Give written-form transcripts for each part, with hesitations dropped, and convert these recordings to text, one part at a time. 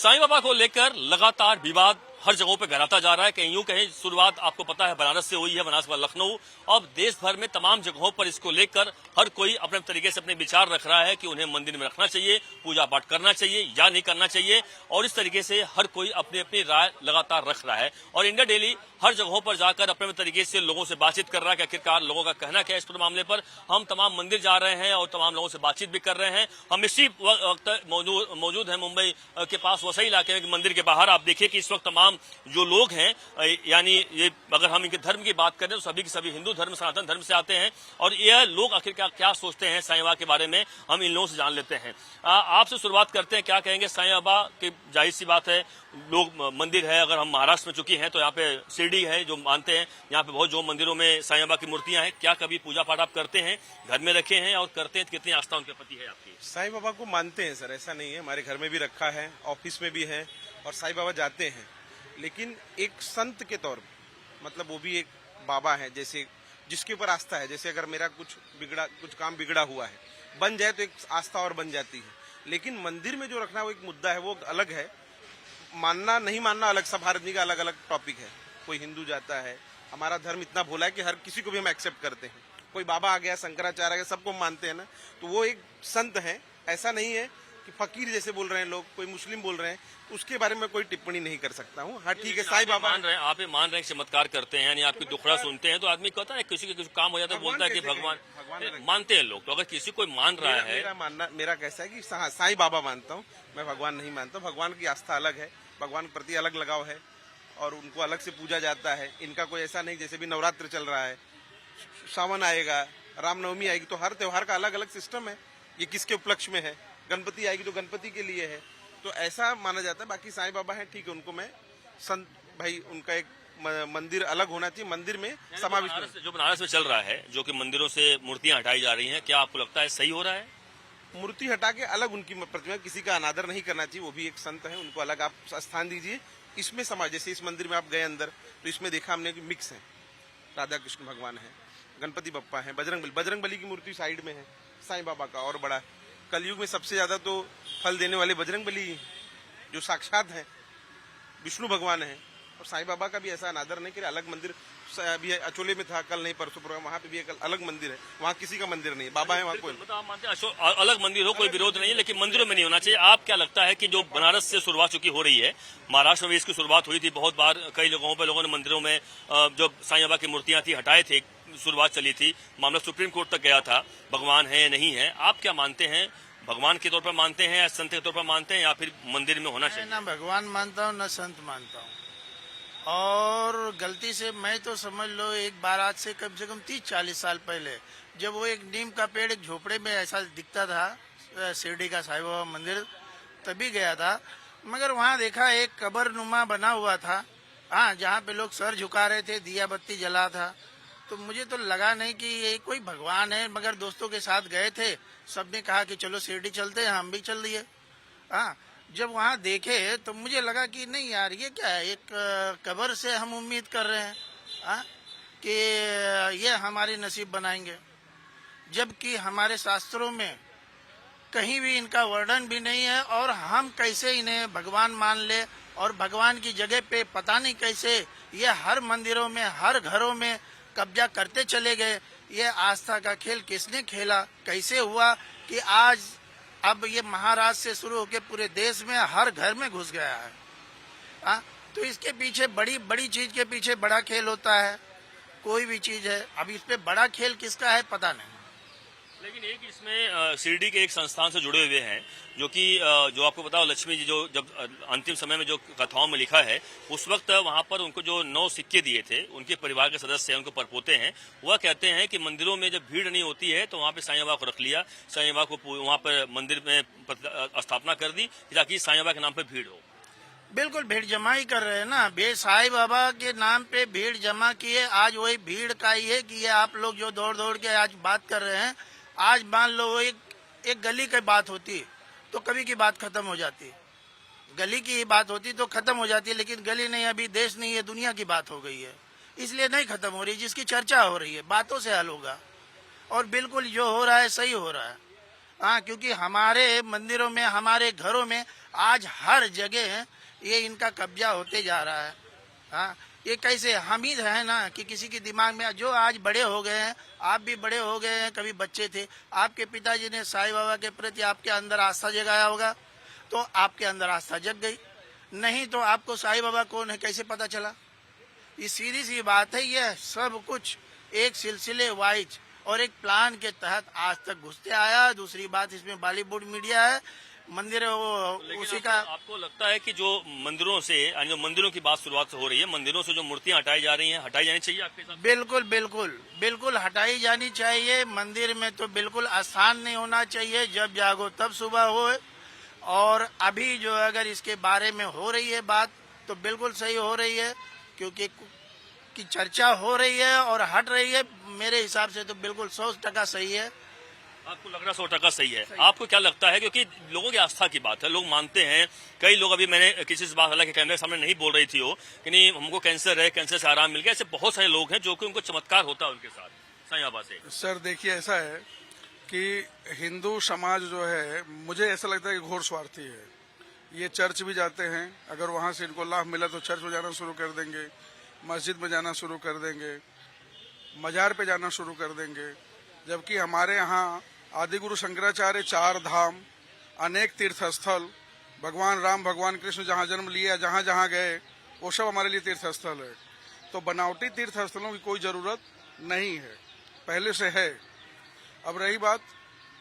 साईं बाबा को लेकर लगातार विवाद हर जगहों पे गहराता जा रहा है। कहीं यूं कहें शुरुआत आपको पता है बनारस से हुई है, बनारस के बाद लखनऊ। अब देश भर में तमाम जगहों पर इसको लेकर हर कोई अपने तरीके से अपने विचार रख रहा है कि उन्हें मंदिर में रखना चाहिए, पूजा पाठ करना चाहिए या नहीं करना चाहिए, और इस तरीके से हर कोई अपनी अपनी राय लगातार रख रहा है। और इंडिया डेली हर जगहों पर जाकर अपने तरीके से लोगों से बातचीत कर रहा है कि आखिरकार लोगों का कहना क्या है इस पूरे मामले पर। हम तमाम मंदिर जा रहे हैं और तमाम लोगों से बातचीत भी कर रहे हैं। हम इसी वक्त मौजूद हैं मुंबई के पास वसई इलाके में मंदिर के बाहर। आप देखिए कि इस वक्त तमाम जो लोग हैं, यानी ये अगर हम इनके धर्म की बात करें तो सभी के सभी हिंदू धर्म, सनातन धर्म से आते हैं। और यह लोग आखिरकार क्या सोचते हैं साईं बाबा के बारे में, हम इन लोगों से जान लेते हैं। आपसे शुरुआत करते हैं, क्या कहेंगे साईं बाबा की? जाहिर सी बात है, लोग मंदिर है, अगर हम महाराष्ट्र में चुकी हैं तो यहाँ पे शिरडी है जो मानते हैं, यहाँ पे बहुत जो मंदिरों में साईं बाबा की मूर्तियां हैं। क्या कभी पूजा पाठ आप करते हैं, घर में रखे हैं, और करते हैं तो कितनी आस्था उनके प्रति है आपकी? साईं बाबा को मानते हैं सर, ऐसा नहीं है। हमारे घर में भी रखा है, ऑफिस में भी है, और साईं बाबा जाते हैं। लेकिन एक संत के तौर पर, मतलब वो भी एक बाबा है, जैसे जिसके ऊपर आस्था है। जैसे अगर मेरा कुछ काम बिगड़ा हुआ है, बन जाए तो एक आस्था और बन जाती है। लेकिन मंदिर में जो रखना वो एक मुद्दा है, वो अलग है। मानना नहीं मानना अलग, सब हर आदमी का अलग अलग टॉपिक है। कोई हिंदू जाता है, हमारा धर्म इतना भोला है कि हर किसी को भी हम एक्सेप्ट करते हैं। कोई बाबा आ गया, शंकराचार्य आ गया, सबको मानते हैं ना। तो वो एक संत है, ऐसा नहीं है कि फकीर जैसे बोल रहे हैं लोग, कोई मुस्लिम बोल रहे हैं, उसके बारे में कोई टिप्पणी नहीं कर सकता हूँ। हाँ ठीक है, साईं बाबा मान रहे हैं, आप मान रहे हैं, चमत्कार करते हैं, यानी आपकी दुखड़ा सुनते हैं तो आदमी कहता है किसी के कुछ काम हो जाता है, बोलता है कि भगवान मानते हैं लोग। तो अगर किसी कोई मान रहा है, मेरा कैसा है कि साईं बाबा मानता हूँ, मैं भगवान नहीं मानता। भगवान की आस्था अलग है, भगवान के प्रति अलग लगाव है, और उनको अलग से पूजा जाता है। इनका कोई ऐसा नहीं, जैसे भी नवरात्र चल रहा है, सावन आएगा, रामनवमी आएगी, तो हर त्योहार का अलग अलग सिस्टम है। ये किसके उपलक्ष्य में है, गणपति आएगी तो गणपति के लिए है, तो ऐसा माना जाता है। बाकी साईं बाबा है, ठीक है, उनको मैं संत भाई, उनका एक मंदिर अलग होना चाहिए, मंदिर में समावेश। जो बनारस में चल रहा है, जो कि मंदिरों से मूर्तियां हटाई जा रही हैं, क्या आपको लगता है सही हो रहा है? मूर्ति हटा के अलग उनकी प्रतिमा, किसी का अनादर नहीं करना चाहिए। वो भी एक संत है, उनको अलग आप स्थान दीजिए। इसमें समाज, जैसे इस मंदिर में आप गए अंदर तो इसमें देखा हमने कि मिक्स है, राधा कृष्ण भगवान है, गणपति बप्पा है, बजरंग बली की मूर्ति साइड में है, साईं बाबा का और बड़ा। कलयुग में सबसे ज्यादा तो फल देने वाले बजरंग बली जो साक्षात है, विष्णु भगवान है। और साईं बाबा का भी ऐसा अनादर नहीं कि अलग मंदिर। अभी अचोले में था कल, नहीं परसों प्रोग्राम, वहाँ पे भी एक अलग मंदिर है, वहाँ किसी का मंदिर नहीं है, बाबा है वहाँ कोई। आप मानते हैं अलग मंदिर हो, कोई विरोध नहीं है, लेकिन मंदिरों में नहीं होना चाहिए। आप क्या लगता है कि जो बनारस से शुरुआत चुकी हो रही है, महाराष्ट्र में इसकी शुरुआत हुई थी बहुत बार, कई जगहों पर लोगों ने मंदिरों में जो साईं बाबा की मूर्तियां थी हटाए थे, शुरुआत चली थी, मामला सुप्रीम कोर्ट तक गया था, भगवान है नहीं है। आप क्या मानते हैं, भगवान के तौर पर मानते हैं या संत के तौर पर मानते हैं, या फिर मंदिर में होना चाहिए? ना भगवान मानता हूँ, ना संत मानता हूँ। और गलती से मैं तो समझ लो एक बार, आज से कम 30-40 साल पहले, जब वो एक नीम का पेड़ एक झोपड़े में ऐसा दिखता था, शिरडी का साईं बाबा मंदिर, तभी गया था। मगर वहाँ देखा एक कब्र नुमा बना हुआ था, हाँ, जहाँ पे लोग सर झुका रहे थे, दिया बत्ती जला था। तो मुझे तो लगा नहीं कि ये कोई भगवान है। मगर दोस्तों के साथ गए थे, सबने कहा कि चलो शिरडी चलते हैं, हम भी चल दिए। हाँ, जब वहाँ देखे तो मुझे लगा कि नहीं यार, ये क्या है, एक कब्र से हम उम्मीद कर रहे हैं कि ये हमारी नसीब बनाएंगे, जबकि हमारे शास्त्रों में कहीं भी इनका वर्णन भी नहीं है। और हम कैसे इन्हें भगवान मान ले, और भगवान की जगह पे पता नहीं कैसे ये हर मंदिरों में, हर घरों में कब्जा करते चले गए। ये आस्था का खेल किसने खेला, कैसे हुआ कि आज अब ये महाराष्ट्र से शुरू होकर पूरे देश में हर घर में घुस गया है। तो इसके पीछे बड़ी चीज के पीछे बड़ा खेल होता है, कोई भी चीज है। अब इस पे बड़ा खेल किसका है पता नहीं। लेकिन एक इसमें शिरडी के एक संस्थान से जुड़े हुए हैं, जो कि जो आपको बताओ, लक्ष्मी जी जो जब अंतिम समय में जो कथाओं में लिखा है, उस वक्त वहां पर उनको जो 9 सिक्के दिए थे, उनके परिवार के सदस्य हैं, उनको परपोते हैं, वह कहते हैं कि मंदिरों में जब भीड़ नहीं होती है तो वहां पे साईं बाबा को रख लिया, साईं बाबा को वहां पर मंदिर में स्थापना कर दी ताकि साईं बाबा के नाम पर भीड़ हो। बिल्कुल भीड़ जमा ही कर रहे हैं ना, साईं बाबा के नाम पे भीड़ जमा किए। आज वही भीड़ का ही है कि ये आप लोग जो दौड़ दौड़ के आज बात कर रहे हैं, आज मान लो एक गली की बात होती तो कभी की बात खत्म हो जाती, गली की बात होती तो खत्म हो जाती, लेकिन गली नहीं, अभी देश नहीं है, दुनिया की बात हो गई है, इसलिए नहीं खत्म हो रही। जिसकी चर्चा हो रही है, बातों से हल होगा। और बिल्कुल जो हो रहा है सही हो रहा है। हाँ, क्योंकि हमारे मंदिरों में, हमारे घरों में आज हर जगह ये इनका कब्जा होते जा रहा है। हाँ, ये कैसे हम ही है ना कि किसी के दिमाग में, जो आज बड़े हो गए हैं, आप भी बड़े हो गए हैं, कभी बच्चे थे, आपके पिताजी ने साईं बाबा के प्रति आपके अंदर आस्था जगाया होगा, तो आपके अंदर आस्था जग गई। नहीं तो आपको साईं बाबा कौन है कैसे पता चला? ये सीधी सी बात है। ये सब कुछ एक सिलसिले वाइज और एक प्लान के तहत आज तक घुसते आया। दूसरी बात, इसमें बॉलीवुड मीडिया है, मंदिर उसी का। आपको लगता है कि जो मंदिरों से, जो मंदिरों की बात शुरुआत से हो रही है, मंदिरों से जो मूर्तियां हटाई जा रही हैं, हटाई जानी चाहिए आपके हिसाब से? बिल्कुल बिल्कुल बिल्कुल हटाई जानी चाहिए। मंदिर में तो बिल्कुल आस्थान नहीं होना चाहिए। जब जागो तब सुबह हो। और अभी जो अगर इसके बारे में हो रही है बात, तो बिल्कुल सही हो रही है, क्योंकि की चर्चा हो रही है और हट रही है। मेरे हिसाब से तो बिल्कुल 100% सही है। आपको लग रहा 100% सही है? आपको क्या लगता है? क्योंकि लोगों की आस्था की बात है, लोग मानते हैं। कई लोग, अभी मैंने किसी से बात, हालांकि कैमरे के सामने नहीं बोल रही थी वो, कि नहीं हमको कैंसर है, कैंसर से आराम मिल गया। ऐसे बहुत सारे लोग हैं जो कि उनको चमत्कार होता है उनके साथ साईं बाबा से। सर देखिए, ऐसा है कि हिंदू समाज जो है, मुझे ऐसा लगता है कि घोर स्वार्थी है। ये चर्च भी जाते हैं, अगर वहां से इनको लाभ मिला तो चर्च में जाना शुरू कर देंगे, मस्जिद में जाना शुरू कर देंगे, मजार पे जाना शुरू कर देंगे। जबकि हमारे यहाँ आदि गुरु शंकराचार्य 4 धाम, अनेक तीर्थ स्थल, भगवान राम भगवान कृष्ण जहाँ जन्म लिया, जहाँ जहाँ गए, वो सब हमारे लिए तीर्थ स्थल है। तो बनावटी तीर्थ स्थलों की कोई जरूरत नहीं है, पहले से है। अब रही बात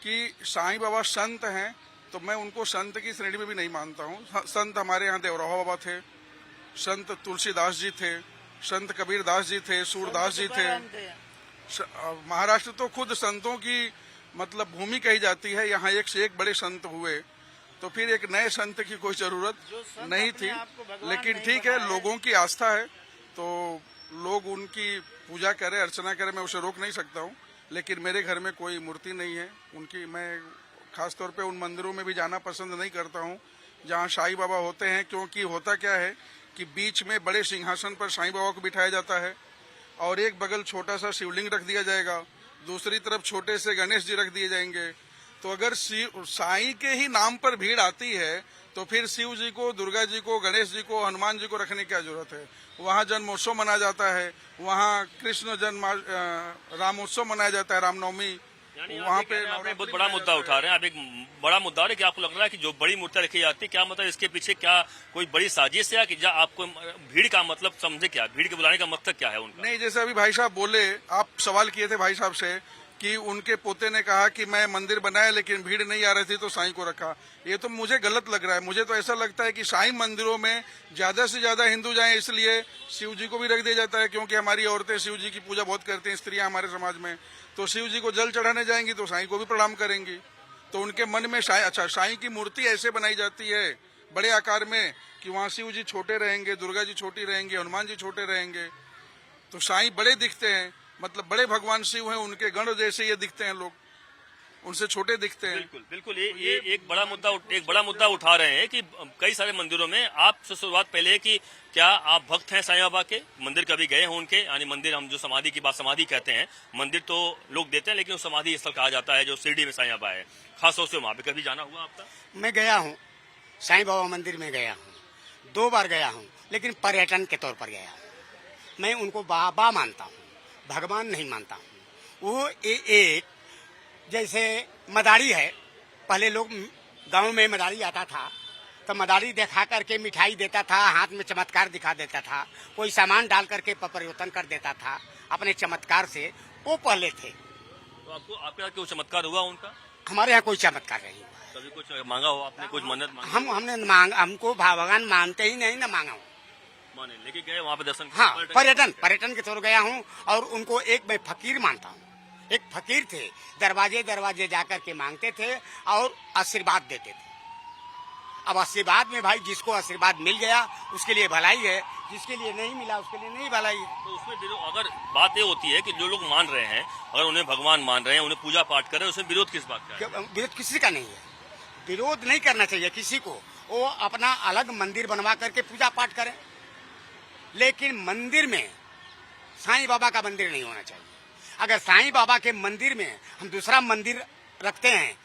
कि साईं बाबा संत हैं, तो मैं उनको संत की श्रेणी में भी नहीं मानता हूँ। संत हमारे यहाँ देवराहा बाबा थे, संत तुलसीदास जी थे, संत कबीर दास जी थे, सूरदास जी थे। महाराष्ट्र तो खुद संतों की मतलब भूमि कही जाती है। यहाँ एक से एक बड़े संत हुए, तो फिर एक नए संत की कोई जरूरत नहीं थी। लेकिन ठीक है, लोगों की आस्था है, तो लोग उनकी पूजा करें, अर्चना करें, मैं उसे रोक नहीं सकता हूँ। लेकिन मेरे घर में कोई मूर्ति नहीं है उनकी। मैं खासतौर पे उन मंदिरों में भी जाना पसंद नहीं करता हूँ जहाँ साईं बाबा होते हैं, क्योंकि होता क्या है कि बीच में बड़े सिंहासन पर साईं बाबा को बिठाया जाता है और एक बगल छोटा सा शिवलिंग रख दिया जाएगा, दूसरी तरफ छोटे से गणेश जी रख दिए जाएंगे। तो अगर साईं के ही नाम पर भीड़ आती है, तो फिर शिव जी को, दुर्गा जी को, गणेश जी को, हनुमान जी को रखने की क्या जरूरत है? वहाँ जन्मोत्सव मनाया जाता है, वहाँ कृष्ण जन्म रामोत्सव मनाया जाता है, रामनवमी। वहाँ पे आप बहुत बड़ा मुद्दा उठा रहे हैं। आप एक बड़ा मुद्दा है कि आपको लग रहा है कि जो बड़ी मूर्तियां रखी जाती है, क्या मतलब इसके पीछे क्या कोई बड़ी साजिश है? कि या आपको भीड़ का मतलब समझे, क्या भीड़ के बुलाने का मकसद क्या है उनका? नहीं, जैसे अभी भाई साहब बोले, आप सवाल किए थे भाई साहब से कि उनके पोते ने कहा कि मैं मंदिर बनाया लेकिन भीड़ नहीं आ रही थी तो साईं को रखा। ये तो मुझे गलत लग रहा है। मुझे तो ऐसा लगता है कि साईं मंदिरों में ज्यादा से ज्यादा हिंदू जाएं, इसलिए शिव जी को भी रख दिया जाता है, क्योंकि हमारी औरतें शिव जी की पूजा बहुत करती हैं, स्त्रियां हमारे समाज में। तो शिव जी को जल चढ़ाने जाएंगी तो साईं को भी प्रणाम करेंगी। तो उनके मन में साईं की मूर्ति ऐसे बनाई जाती है बड़े आकार में कि वहाँ शिव जी छोटे रहेंगे, दुर्गा जी छोटी रहेंगी, हनुमान जी छोटे रहेंगे। तो साईं बड़े दिखते हैं, मतलब बड़े भगवान शिव हैं, उनके गण जैसे ये दिखते हैं, लोग उनसे छोटे दिखते हैं। बिल्कुल बिल्कुल, ये एक बड़ा मुद्दा उठा रहे हैं कि कई सारे मंदिरों में, आपसे शुरुआत पहले है कि क्या आप भक्त हैं साईं बाबा के? मंदिर कभी गए हैं उनके? यानी मंदिर, हम जो समाधि की बात, समाधि कहते हैं, मंदिर तो लोग देते हैं, लेकिन समाधि स्थल कहा जाता है जो शिरडी में साईं बाबा है, खास तौर से वहाँ पे कभी जाना हुआ आपका? मैं गया हूँ, साईं बाबा मंदिर में गया हूँ, 2 बार गया हूँ, लेकिन पर्यटन के तौर पर गया हूँ। मैं उनको बाबा मानता हूँ, भगवान नहीं मानता हूँ। वो एक जैसे मदारी है, पहले लोग गांव में मदारी आता था तो मदारी दिखा करके मिठाई देता था, हाथ में चमत्कार दिखा देता था, कोई सामान डाल करके परिवर्तन कर देता था अपने चमत्कार से। वो पहले थे। तो आपके यहाँ कोई चमत्कार हुआ उनका? हमारे यहाँ कोई चमत्कार नहीं हुआ। कभी कुछ मांगा हो आपने, कुछ मन्नत मांगी? हमने हमको भगवान मानते ही नहीं, न मांगा हूँ। माने लेके गए वहाँ पे दर्शन? हाँ, पर्यटन के तौर गया हूँ। और उनको एक मैं फकीर मानता हूँ। एक फकीर थे, दरवाजे जाकर के मांगते थे और आशीर्वाद देते थे। अब आशीर्वाद में भाई जिसको आशीर्वाद मिल गया उसके लिए भलाई है, जिसके लिए नहीं मिला उसके लिए नहीं भलाई है। तो उसमें अगर बात ये होती है कि जो लोग मान रहे हैं, अगर उन्हें भगवान मान रहे हैं, उन्हें पूजा पाठ कर रहे हैं, उसमें विरोध किस बात का है? विरोध किसी का नहीं है। विरोध नहीं करना चाहिए किसी को। वो अपना अलग मंदिर बनवा करके पूजा पाठ करें, लेकिन मंदिर में साईं बाबा का मंदिर नहीं होना चाहिए। अगर साईं बाबा के मंदिर में हम दूसरा मंदिर रखते हैं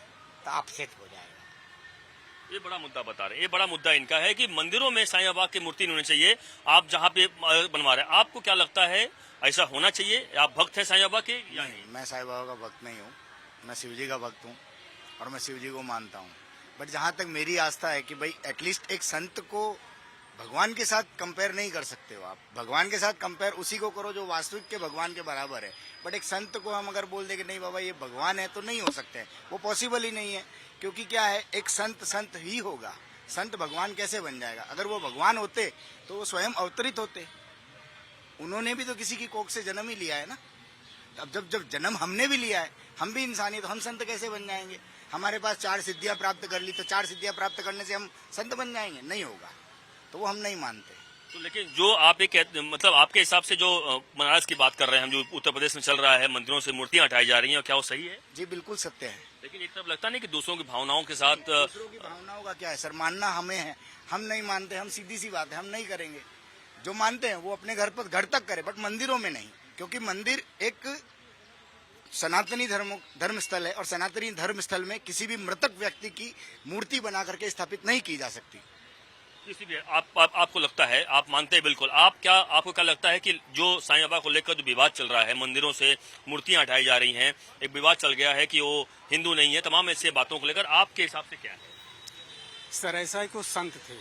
तो अपसेट हो जाएगा। ये बड़ा मुद्दा बता रहे हैं, ये बड़ा मुद्दा इनका है कि मंदिरों में साईं बाबा की मूर्ति नहीं होनी चाहिए। आप जहाँ पे बनवा रहे हैं, आपको क्या लगता है ऐसा होना चाहिए? आप भक्त हैं साईं बाबा के या नहीं? मैं साईं बाबा का भक्त नहीं हूँ, मैं शिव जी का भक्त हूँ और मैं शिव जी को मानता हूँ। बट जहाँ तक मेरी आस्था है कि भाई एटलीस्ट एक संत को भगवान के साथ कंपेयर नहीं कर सकते हो आप। भगवान के साथ कंपेयर उसी को करो जो वास्तविक के भगवान के बराबर है। बट एक संत को हम अगर बोल दे कि नहीं बाबा ये भगवान है, तो नहीं हो सकते, वो पॉसिबल ही नहीं है। क्योंकि क्या है, एक संत ही होगा। संत भगवान कैसे बन जाएगा? अगर वो भगवान होते तो वो स्वयं अवतरित होते। उन्होंने भी तो किसी की कोख से जन्म ही लिया है ना। अब जब जन्म हमने भी लिया है, हम भी इंसान ही, तो हम संत कैसे बन जाएंगे? हमारे पास 4 सिद्धियां प्राप्त कर ली तो 4 सिद्धियां प्राप्त करने से हम संत बन जाएंगे? नहीं होगा। तो वो हम नहीं मानते। तो लेकिन जो आप एक मतलब आपके हिसाब से जो बनारस की बात कर रहे हैं हम, जो उत्तर प्रदेश में चल रहा है, मंदिरों से मूर्तियां हटाई जा रही हैं, क्या वो सही है? जी बिल्कुल सत्य है। लेकिन एक तरफ लगता नहीं कि दूसरों की भावनाओं के साथ दूसरों की भावनाओं का क्या है सर? मानना हमें है, हम नहीं मानते, हम सीधी सी बात है, हम नहीं करेंगे। जो मानते हैं वो अपने घर पर घर तक करे, बट मंदिरों में नहीं। क्योंकि मंदिर एक सनातनी धर्म स्थल है और सनातनी धर्म स्थल में किसी भी मृतक व्यक्ति की मूर्ति बना करके स्थापित नहीं की जा सकती। किसी भी आपको लगता है, आप मानते हैं बिल्कुल, आपको क्या लगता है कि जो साईं बाबा को लेकर जो विवाद चल रहा है, मंदिरों से मूर्तियां हटाई जा रही हैं, एक विवाद चल गया है कि वो हिंदू नहीं है, तमाम ऐसे बातों को लेकर आपके हिसाब से क्या है? सर ऐसा है कि वो संत थे।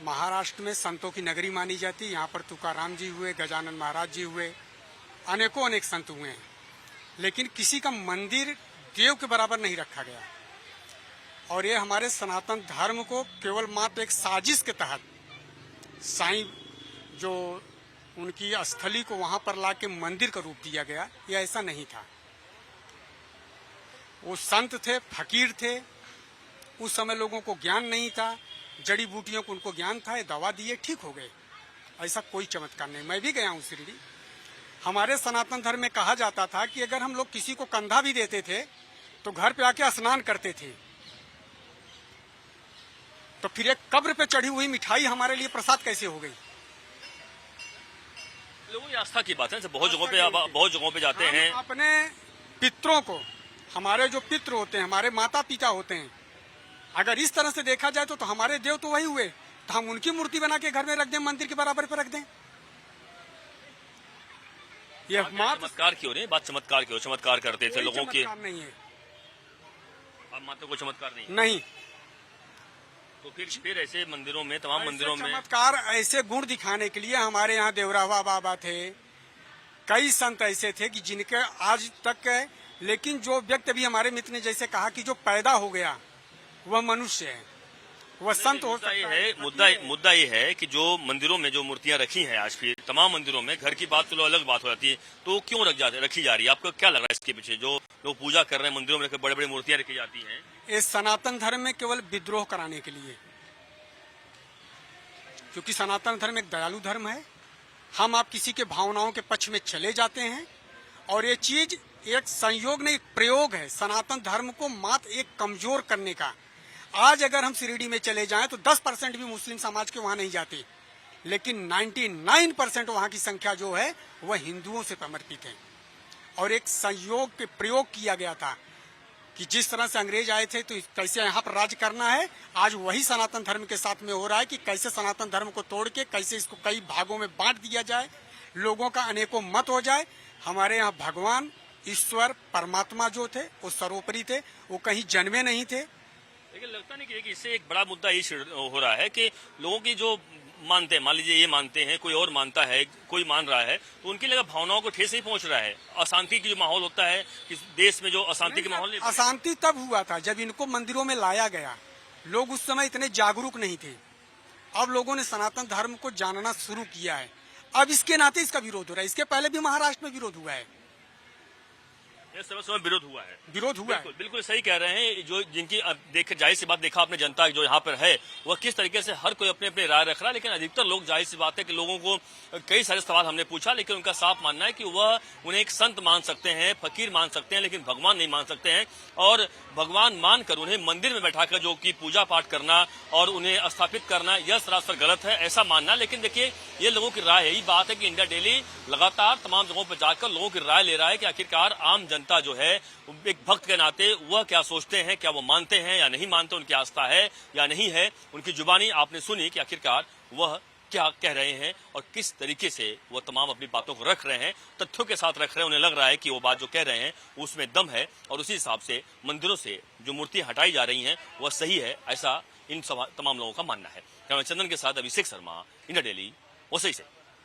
महाराष्ट्र में संतों की नगरी मानी जाती। यहाँ पर तुकाराम जी हुए, गजानन महाराज जी हुए, अनेक संत हुए हैं। लेकिन किसी का मंदिर देव के बराबर नहीं रखा गया। और ये हमारे सनातन धर्म को केवल मात्र एक साजिश के तहत साईं जो उनकी स्थली को वहां पर लाके मंदिर का रूप दिया गया, ये ऐसा नहीं था। वो संत थे, फकीर थे। उस समय लोगों को ज्ञान नहीं था, जड़ी बूटियों को उनको ज्ञान था, ये दवा दिए ठीक हो गए। ऐसा कोई चमत्कार नहीं। मैं भी गया हूँ शिरडी। हमारे सनातन धर्म में कहा जाता था कि अगर हम लोग किसी को कंधा भी देते थे तो घर पे आके स्नान करते थे। तो फिर एक कब्र पे चढ़ी हुई मिठाई हमारे लिए प्रसाद कैसे हो गई? लोगों की आस्था की बात है। बहुत जगहों पे जाते हैं। अपने पितरों को, हमारे जो पितृ होते हैं, हमारे माता पिता होते हैं, अगर इस तरह से देखा जाए तो हमारे देव तो वही हुए। तो हम उनकी मूर्ति बना के घर में रख दें, मंदिर के बराबर पे रख दें? ये चमत्कार क्यों नहीं? बात चमत्कार क्यों? चमत्कार करते थे लोगों के। नहीं है। आप मानते कोई चमत्कार नहीं? नहीं। तो फिर ऐसे मंदिरों में, तमाम मंदिरों में चमत्कार ऐसे गुण दिखाने के लिए हमारे यहाँ देवरावा बाबा थे, कई संत ऐसे थे कि जिनके आज तक है। लेकिन जो व्यक्ति अभी हमारे मित्र ने जैसे कहा कि जो पैदा हो गया वह मनुष्य है, वह संत हो सकता है। मुद्दा ये है कि जो मंदिरों में जो मूर्तियां रखी हैं आज भी, तमाम मंदिरों में, घर की बात चलो अलग बात हो जाती है, तो क्यों रखी जा रही है? आपको क्या लग रहा है इसके पीछे? जो लोग पूजा कर रहे हैं मंदिरों में, बड़े बड़े मूर्तियां रखी जाती हैं, ये सनातन धर्म में केवल विद्रोह कराने के लिए। क्योंकि सनातन धर्म एक दयालु धर्म है। हम आप किसी के भावनाओं के पक्ष में चले जाते हैं और ये चीज एक संयोग नहीं, एक प्रयोग है सनातन धर्म को मात्र एक कमजोर करने का। आज अगर हम शिरडी में चले जाएं तो 10% भी मुस्लिम समाज के वहां नहीं जाते, लेकिन 99% वहां की संख्या जो है वह हिंदुओं से समर्पित है। और एक संयोग के प्रयोग किया गया था कि जिस तरह से अंग्रेज आए थे तो कैसे यहाँ पर राज करना है, आज वही सनातन धर्म के साथ में हो रहा है कि कैसे सनातन धर्म को तोड़ के कैसे इसको कई भागों में बांट दिया जाए, लोगों का अनेकों मत हो जाए। हमारे यहाँ भगवान, ईश्वर, परमात्मा जो थे वो सर्वोपरि थे, वो कहीं जन्मे नहीं थे। लेकिन लगता नहीं कि इससे एक बड़ा मुद्दा ये हो रहा है कि लोगों की जो मानते हैं, मान लीजिए ये मानते हैं, कोई और मानता है, कोई मान रहा है, तो उनकी लगा भावनाओं को ठेस नहीं पहुंच रहा है। अशांति की जो माहौल होता है कि देश में, जो अशांति की माहौल, अशांति तब हुआ था जब इनको मंदिरों में लाया गया। लोग उस समय इतने जागरूक नहीं थे। अब लोगों ने सनातन धर्म को जानना शुरू किया है। अब इसके नाते इसका विरोध हो रहा है। इसके पहले भी महाराष्ट्र में विरोध हुआ है। समय विरोध हुआ है। विरोध हुआ है। बिल्कुल सही कह रहे हैं। जो जिनकी जाहिर सी बात, देखा आपने जनता जो यहाँ पर है वह किस तरीके से हर कोई अपने अपने राय रख रहा है। लेकिन अधिकतर लोग, जाहिर सी बात है कि लोगों को कई सारे सवाल हमने पूछा, लेकिन उनका साफ मानना है कि वह उन्हें एक संत मान सकते हैं, फकीर मान सकते हैं, लेकिन भगवान नहीं मान सकते हैं। और भगवान मानकर उन्हें मंदिर में बैठाकर जो कि पूजा पाठ करना और उन्हें स्थापित करना, यह सरासर गलत है, ऐसा मानना। लेकिन देखिए, ये लोगों की राय है। यही बात है कि इंडिया डेली लगातार तमाम जगहों पर जाकर लोगों की राय ले रहा है कि आखिरकार आम जनता जनता जो है एक भक्त के नाते वह क्या सोचते हैं, क्या वो मानते हैं या नहीं मानते, उनकी आस्था है या नहीं है। उनकी जुबानी आपने सुनी कि आखिरकार वह क्या कह रहे हैं और किस तरीके से वो तमाम अपनी बातों को रख रहे हैं, तथ्यों के साथ रख रहे हैं। उन्हें लग रहा है कि वो बात जो कह रहे हैं उसमें दम है और उसी हिसाब से मंदिरों से जो मूर्तियां हटाई जा रही हैं वह सही है, ऐसा इन तमाम लोगों का मानना है। चंदन के साथ अभिषेक शर्मा, इंडिया डेली, वसई से।